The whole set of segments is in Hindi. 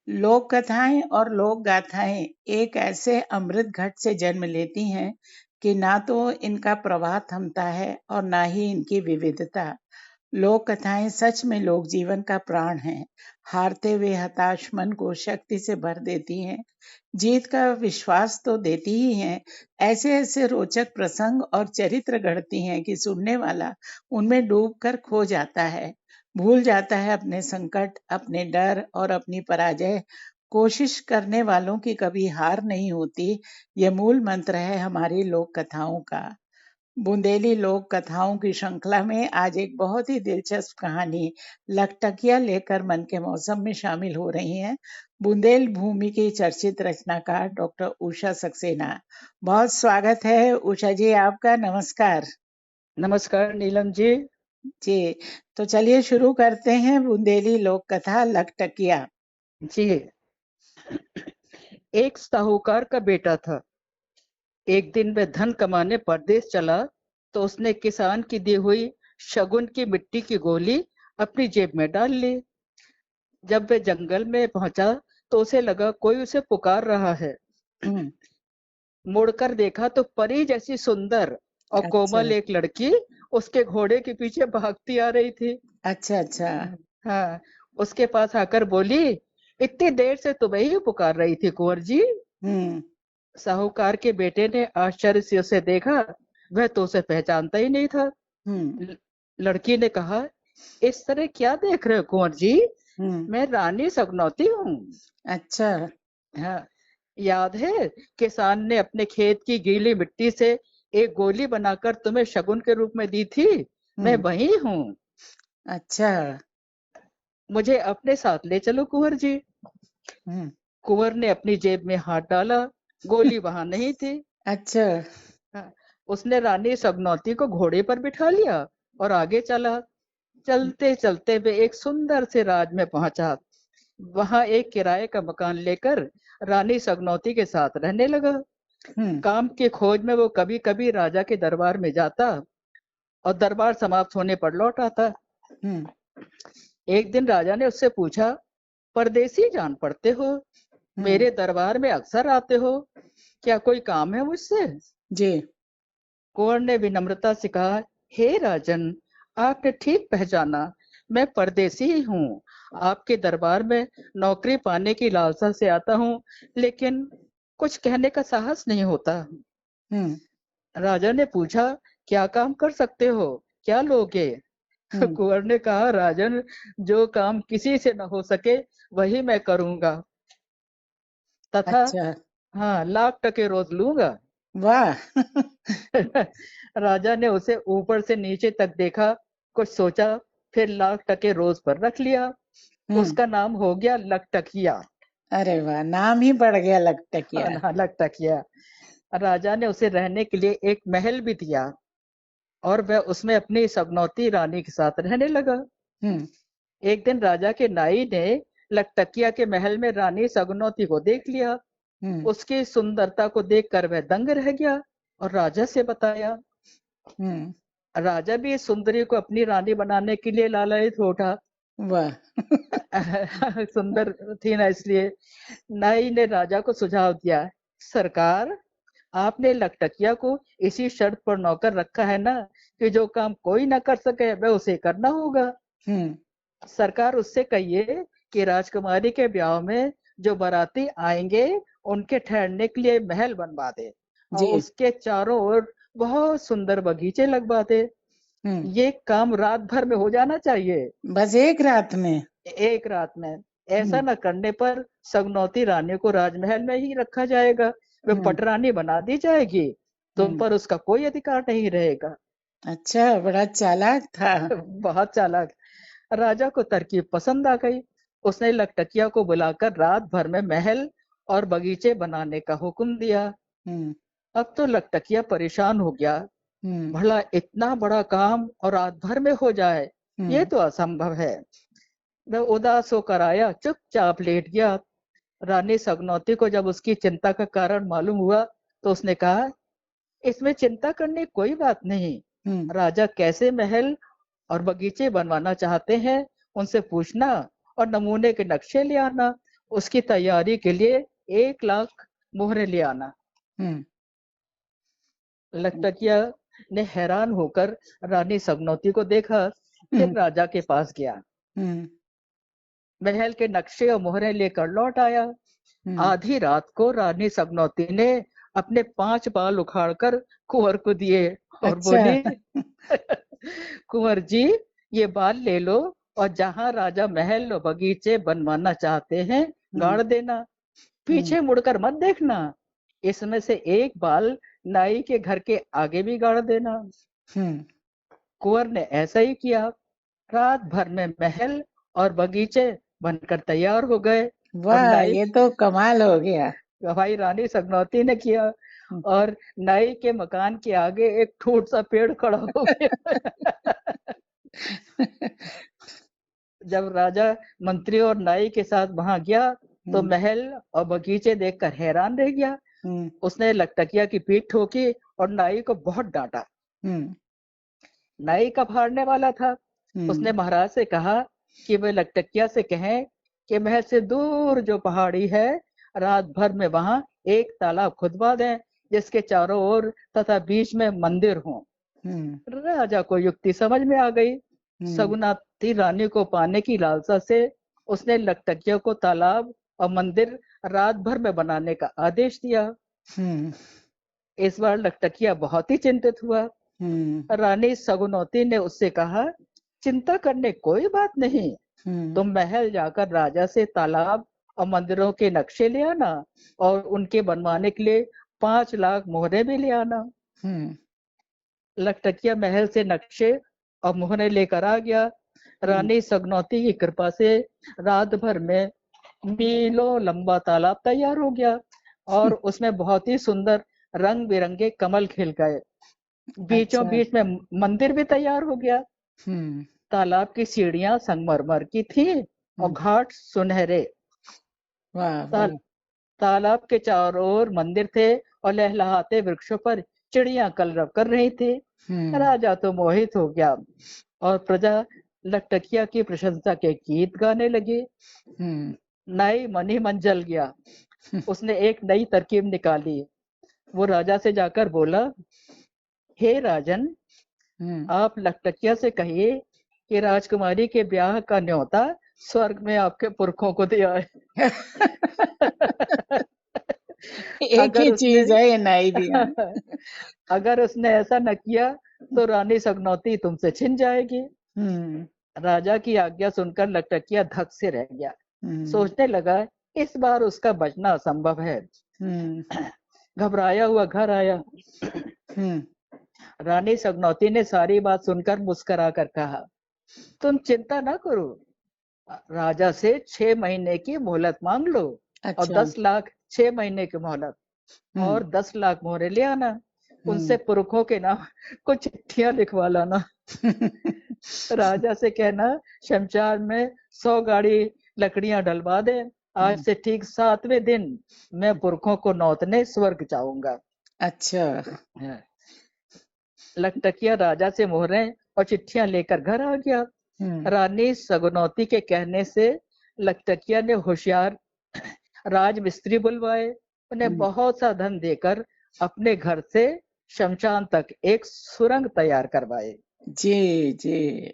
लोक कथाएं और लोक गाथाएं एक ऐसे अमृत घट से जन्म लेती हैं कि ना तो इनका प्रवाह थमता है और ना ही इनकी विविधता। लोक कथाएं सच में लोक जीवन का प्राण हैं। हारते हुए हताश मन को शक्ति से भर देती हैं। जीत का विश्वास तो देती ही हैं। ऐसे ऐसे रोचक प्रसंग और चरित्र गढ़ती हैं कि सुनने वाला उनमें डूबकर खो जाता है, भूल जाता है अपने संकट, अपने डर और अपनी पराजय। कोशिश करने वालों की कभी हार नहीं होती, ये मूल मंत्र है हमारी लोक कथाओं का। बुंदेली लोक कथाओं की श्रृंखला में आज एक बहुत ही दिलचस्प कहानी लखटकिया लेकर मन के मौसम में शामिल हो रही हैं बुंदेल भूमि की चर्चित रचनाकार डॉक्टर उषा सक्सेना। बहुत स्वागत है उषा जी आपका। नमस्कार नमस्कार नीलम जी। जी। तो चलिए शुरू करते हैं बुंदेली लोक कथा लखटकिया। जी, एक साहूकार का बेटा था। एक दिन वह धन कमाने परदेश चला तो उसने किसान की दी हुई शगुन की मिट्टी की गोली अपनी जेब में डाल ली। जब वह जंगल में पहुंचा तो उसे लगा कोई उसे पुकार रहा है। हम्म। मुड़कर देखा तो परी जैसी सुंदर और अच्छा कोमल एक लड़की उसके घोड़े के पीछे भागती आ रही थी। अच्छा अच्छा। हाँ, उसके पास आकर बोली, इतनी देर से तुम्हें ही पुकार रही थी कुंवर जी। हम्म साहूकार के बेटे ने आश्चर्य से उसे देखा, वह तो उसे पहचानता ही नहीं था। हम्म ल- लड़की ने कहा, इस तरह क्या देख रहे हो कुंवर जी, हम्म। मैं रानी सगनौती हूँ। अच्छा। हाँ, याद है किसान ने अपने खेत की गीली मिट्टी से एक गोली बनाकर तुम्हें शगुन के रूप में दी थी, मैं हम्म। वही हूँ। अच्छा। मुझे अपने साथ ले चलो कुंवर जी। हम्म। कुंवर ने अपनी जेब में हाथ डाला, गोली वहां नहीं थी। अच्छा। हाँ, उसने रानी सगनौती को घोड़े पर बिठा लिया और आगे चला। चलते चलते वे एक सुंदर से राज में पहुंचा। वहां एक किराए का मकान लेकर रानी सगनौती के साथ रहने लगा। हम्म काम की खोज में वो कभी कभी राजा के दरबार में जाता और दरबार समाप्त होने पर लौट आता। हम्म एक दिन राजा ने उससे पूछा, परदेसी जान पड़ते हो, हम्म। मेरे दरबार में अक्सर आते हो, क्या कोई काम है मुझसे? जी। कुंवर ने विनम्रता से कहा, हे राजन, आपने ठीक पहचाना, मैं परदेसी ही हूँ। आपके दरबार में नौकरी पाने की लालसा से आता हूँ, लेकिन कुछ कहने का साहस नहीं होता। हम्म राजा ने पूछा, क्या काम कर सकते हो, क्या लोगे? हम्म। कुंवर ने कहा, राजन, जो काम किसी से न हो सके वही मैं करूंगा, तथा अच्छा। हाँ, लाख टके रोज लूंगा। वाह। राजा ने उसे ऊपर से नीचे तक देखा, कुछ सोचा, फिर लाख टके रोज पर रख लिया। हम्म। उसका नाम हो गया लखटकिया। अरे वाह, नाम ही बढ़ गया हाँ, लखटकिया। लखटकिया। राजा ने उसे रहने के लिए एक महल भी दिया और वह उसमें अपनी सगनौती रानी के साथ रहने लगा। हम्म एक दिन राजा के नाई ने लखटकिया के महल में रानी सगनौती को देख लिया। हम्म उसकी सुंदरता को देखकर वह दंग रह गया और राजा से बताया। हम्म। राजा भी इस सुंदरी को अपनी रानी बनाने के लिए लालायित हो उठा। वाह। सुंदर थी ना, इसलिए नाई ने राजा को सुझाव दिया, सरकार, आपने लखटकिया को इसी शर्त पर नौकर रखा है ना कि जो काम कोई ना कर सके वह उसे करना होगा। हम्म। सरकार, उससे कहिए कि राजकुमारी के ब्याह में जो बाराती आएंगे उनके ठहरने के लिए महल बनवा दे और जी। उसके चारों ओर बहुत सुंदर बगीचे लगवा दे। हम्म। ये काम रात भर में हो जाना चाहिए, बस एक रात में? एक रात में। ऐसा हम्म न करने पर सगनौती रानी को राजमहल में ही रखा जाएगा, वह हम्म पटरानी बना दी जाएगी, तुम हम्म। पर उसका कोई अधिकार नहीं रहेगा। अच्छा, बड़ा चालाक था। बहुत चालाक। राजा को तरकीब पसंद आ गई। उसने लखटकिया को बुलाकर रात भर में महल और बगीचे बनाने का हुक्म दिया। हम्म अब तो लखटकिया परेशान हो गया। हम्म भला इतना बड़ा काम और रात भर में हो जाए, ये हम्म तो असंभव है। वह उदास होकर आया, चुपचाप लेट गया। रानी सगनौती को जब उसकी चिंता का कारण मालूम हुआ तो उसने कहा, इसमें चिंता करने की कोई बात नहीं। हम्म राजा कैसे महल और बगीचे बनवाना चाहते हैं, उनसे पूछना और नमूने के नक्शे ले आना, उसकी तैयारी के लिए 1,00,000 मोहरे ले आना। लकटकिया ने हैरान होकर रानी सगनौती को देखा, फिर राजा के पास गया, महल के नक्शे और मोहरे लेकर लौट आया। आधी रात को रानी सगनौती ने अपने 5 बाल उखाड़कर कुंवर को दिए और अच्छा। बोली, कुंवर जी ये बाल ले लो और जहां राजा महल और बगीचे बनवाना चाहते हैं गाड़ देना, पीछे मुड़कर मत देखना। इसमें से एक बाल नाई के घर के आगे भी गाड़ देना। कुंवर ने ऐसा ही किया। रात भर में महल और बगीचे बनकर तैयार हो गए। वाह, ये तो कमाल हो गया। भाई रानी सगनौती ने किया और नाई के मकान के आगे एक ठूट सा पेड़ खड़ा हो गया। जब राजा मंत्री और नाई के साथ वहां गया तो महल और बगीचे देखकर हैरान रह गया। उसने लकटकिया की पीठ ठोकी और नाई को बहुत डांटा। नाई कब हारने वाला था। उसने महाराज से कहा कि वे लकटकिया से कहें कि महल से दूर जो पहाड़ी है, रात भर में वहां एक तालाब खुदवा दें जिसके चारों ओर तथा बीच में मंदिर हो। राजा को युक्ति समझ में आ गई। सगुनाती रानी को पाने की लालसा से उसने लकटकिया को तालाब और मंदिर रात भर में बनाने का आदेश दिया। इस बार लकटकिया बहुत ही चिंतित हुआ। रानी सगुनौती ने उससे कहा, चिंता करने कोई बात नहीं, तुम महल जाकर राजा से तालाब और मंदिरों के नक्शे ले आना और उनके बनवाने के लिए 5,00,000 मोहरे भी ले आना। लकटकिया महल से नक्शे और मोहरे लेकर आ गया। रानी सगनौती की कृपा से रात भर में मीलों लंबा तालाब तैयार हो गया और उसमें बहुत ही सुंदर रंग बिरंगे कमल खिल गए। बीचों बीच में मंदिर भी तैयार हो गया। तालाब की सीढ़ियां संगमरमर की थी और घाट सुनहरे। तालाब के चारों ओर मंदिर थे और लहलहाते वृक्षों पर चिड़ियां कलरव कर रही थी। राजा तो मोहित हो गया और प्रजा लकटकिया की प्रशंसा के गीत गाने लगी। नाई मन ही मन जल गया। उसने एक नई तरकीब निकाली। वो राजा से जाकर बोला, हे राजन, आप लकटकिया से कहिए कि राजकुमारी के ब्याह का न्योता स्वर्ग में आपके पुरखों को दिया है। एक ही चीज है ये नाई भी। अगर उसने ऐसा न किया तो रानी सगनौती तुमसे छिन जाएगी। राजा की आज्ञा सुनकर लकटकिया धक से रह गया। सोचने लगा इस बार उसका बचना असंभव है। घबराया हुआ घर आया। रानी सगनौती ने सारी बात सुनकर मुस्कुरा कर कहा, तुम चिंता ना करो, राजा से 6 महीने की मोहलत मांग लो। अच्छा। और 10 लाख 6 महीने की मोहलत और 10 लाख मोहरे ले आना। उनसे पुरखों के नाम कुछ चिट्ठियां लिखवा लाना। राजा से कहना शमशान में 100 गाड़ी लकड़ियां डलवा दे। आज से ठीक 7वें दिन मैं पुरखों को नौतने स्वर्ग जाऊंगा। अच्छा। लकटकिया राजा से मोहरे और चिट्ठियां लेकर घर आ गया। रानी सगनौती के कहने से लकटकिया ने होशियार राजमिस्त्री बुलवाए। उन्हें बहुत सा धन देकर अपने घर से शमशान तक एक सुरंग तैयार करवाए। जी जी।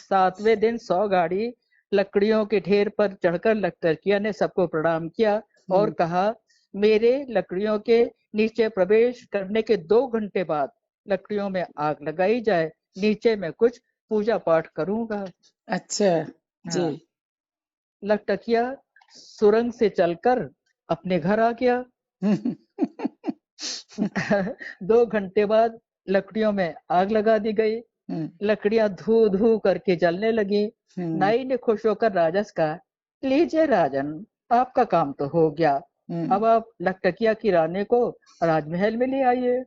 7वें दिन 100 गाड़ी लकड़ियों के ढेर पर चढ़कर लकटकिया ने सबको प्रणाम किया और कहा, मेरे लकड़ियों के नीचे प्रवेश करने के 2 घंटे बाद लकड़ियों में आग लगाई जाए, नीचे में कुछ पूजा पाठ करूंगा। अच्छा जी। हाँ। लकटकिया सुरंग से चलकर अपने घर आ गया। 2 घंटे बाद लकड़ियों में आग लगा दी गई। लकड़ियां धू धू करके जलने लगी। नाई ने खुश होकर राजा से कहा, लीजिए राजन, आपका काम तो हो गया। अब आप लकटकिया की रानी को राजमहल में ले आइए।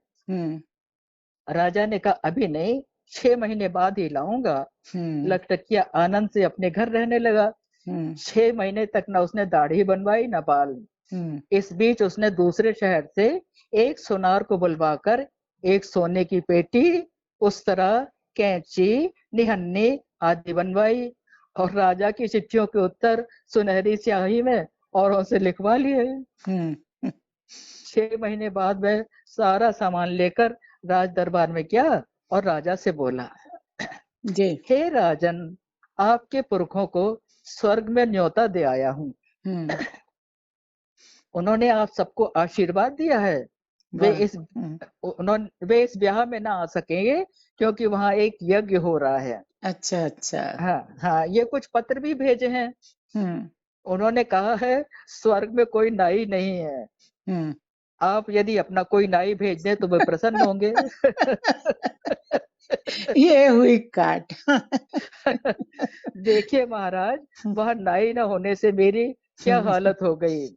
राजा ने कहा, अभी नहीं, 6 महीने बाद ही लाऊंगा। लकटकिया आनंद से अपने घर रहने लगा। 6 महीने तक न उसने दाढ़ी बनवाई न बाल। इस बीच उसने दूसरे शहर से एक सुनार को बुलवाकर एक सोने की पेटी, उस तरह कैंची, निहन्नी आदि बनवाई और राजा की चिट्ठियों के उत्तर सुनहरी स्याही में और उनसे लिखवा लिए। हम्म 6 महीने बाद वह सारा सामान लेकर राज दरबार में गया और राजा से बोला, जी। हे राजन, आपके पुरखों को स्वर्ग में न्योता दे आया हूँ। हम्म उन्होंने आप सबको आशीर्वाद दिया है। वे वाह। इस वे इस ब्याह में ना आ सकेंगे क्योंकि वहां एक यज्ञ हो रहा है। अच्छा अच्छा। हाँ हाँ, ये कुछ पत्र भी भेजे हैं। हम्म उन्होंने कहा है, स्वर्ग में कोई नाई नहीं है, हम्म आप यदि अपना कोई नाई भेज दें तो वे प्रसन्न होंगे। ये हुई काट। देखिए महाराज, वह नाई न होने से मेरी क्या हालत हो गई।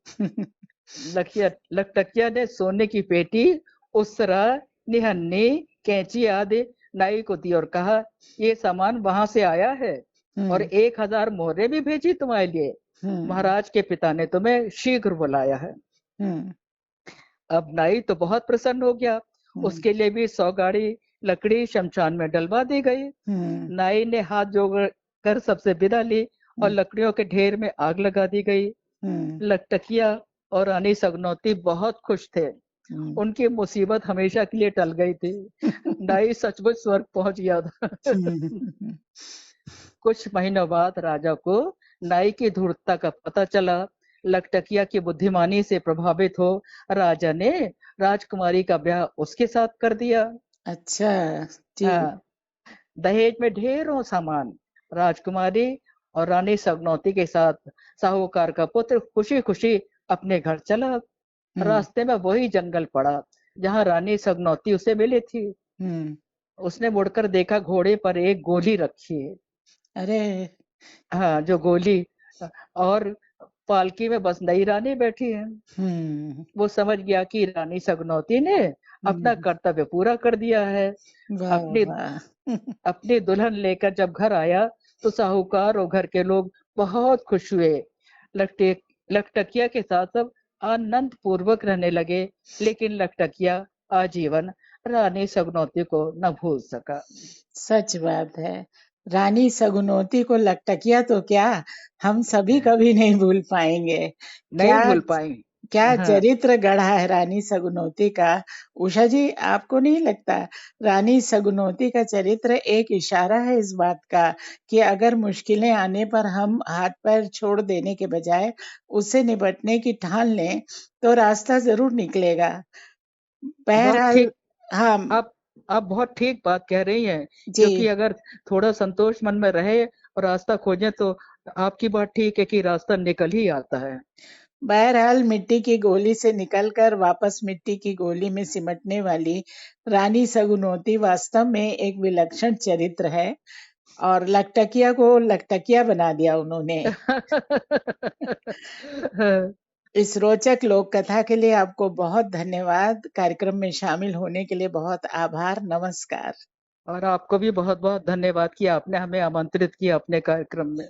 लखटकिया ने सोने की पेटी, उसरा, निहन्नी, कैंची आदि नाई को दी और कहा, ये सामान वहां से आया है और हम्म 1000 मोहरे भी भेजी तुम्हारे लिए। हम्म महाराज के पिता ने तुम्हें शीघ्र बुलाया है। हम्म अब नाई तो बहुत प्रसन्न हो गया। हम्म उसके लिए भी 100 गाड़ी लकड़ी शमशान में डलवा दी गई। हम्म नाई ने हाथ जोड़ कर सबसे विदा ली और हम्म लकड़ियों के ढेर में आग लगा दी गई। हम्म लखटकिया और रानी सगनौती बहुत खुश थे। हम्म उनकी मुसीबत हमेशा के लिए टल गई थी। नाई सचमुच स्वर्ग पहुंच गया था। हम्म कुछ महीनों बाद राजा को नाई की धूर्तता का पता चला। लखटकिया की बुद्धिमानी से प्रभावित हो राजा ने राजकुमारी का ब्याह उसके साथ कर दिया। अच्छा जी। हाँ, दहेज में ढेरों सामान। राजकुमारी और रानी सगनौती के साथ साहूकार का पुत्र खुशी खुशी अपने घर चला। हम्म रास्ते में वही जंगल पड़ा जहाँ रानी सगनौती उसे मिली थी। हम्म उसने मुड़कर देखा, घोड़े पर एक गोली रखी है। अरे। हाँ, जो गोली, और पालकी में बस नई रानी बैठी है। हम्म वो समझ गया कि रानी सगनौती ने अपना हम्म कर्तव्य पूरा कर दिया है। वाह अपनी वाह। अपनी दुल्हन लेकर जब घर आया तो साहूकार और घर के लोग बहुत खुश हुए। लखटे लखटकिया के साथ सब आनंद पूर्वक रहने लगे, लेकिन लखटकिया आजीवन रानी सगनौती को न भूल सका। सच बात है। रानी सगुनोती को लखटकिया तो क्या, हम सभी कभी नहीं भूल पाएंगे। नहीं क्या भूल पाएंगे। क्या हाँ, चरित्र गढ़ा है रानी सगुनोती का। उषा जी, आपको नहीं लगता रानी सगुनोती का चरित्र एक इशारा है इस बात का कि अगर मुश्किलें आने पर हम हाथ पैर छोड़ देने के बजाय उससे निपटने की ठान लें तो रास्ता जरूर निकलेगा। बहुत बहरहाल। ठीक। हाँ आप आप बहुत ठीक बात कह रही हैं, क्योंकि जी। अगर थोड़ा संतोष मन में रहे और रास्ता खोजें तो आपकी बात ठीक है कि रास्ता निकल ही आता है। बहरहाल मिट्टी की गोली से निकलकर वापस मिट्टी की गोली में सिमटने वाली रानी सगुनोती वास्तव में एक विलक्षण चरित्र है और लखटकिया को लखटकिया बना दिया उन्होंने। इस रोचक लोक कथा के लिए आपको बहुत धन्यवाद। कार्यक्रम में शामिल होने के लिए बहुत आभार। नमस्कार। और आपको भी बहुत बहुत धन्यवाद कि आपने हमें आमंत्रित किया अपने कार्यक्रम में।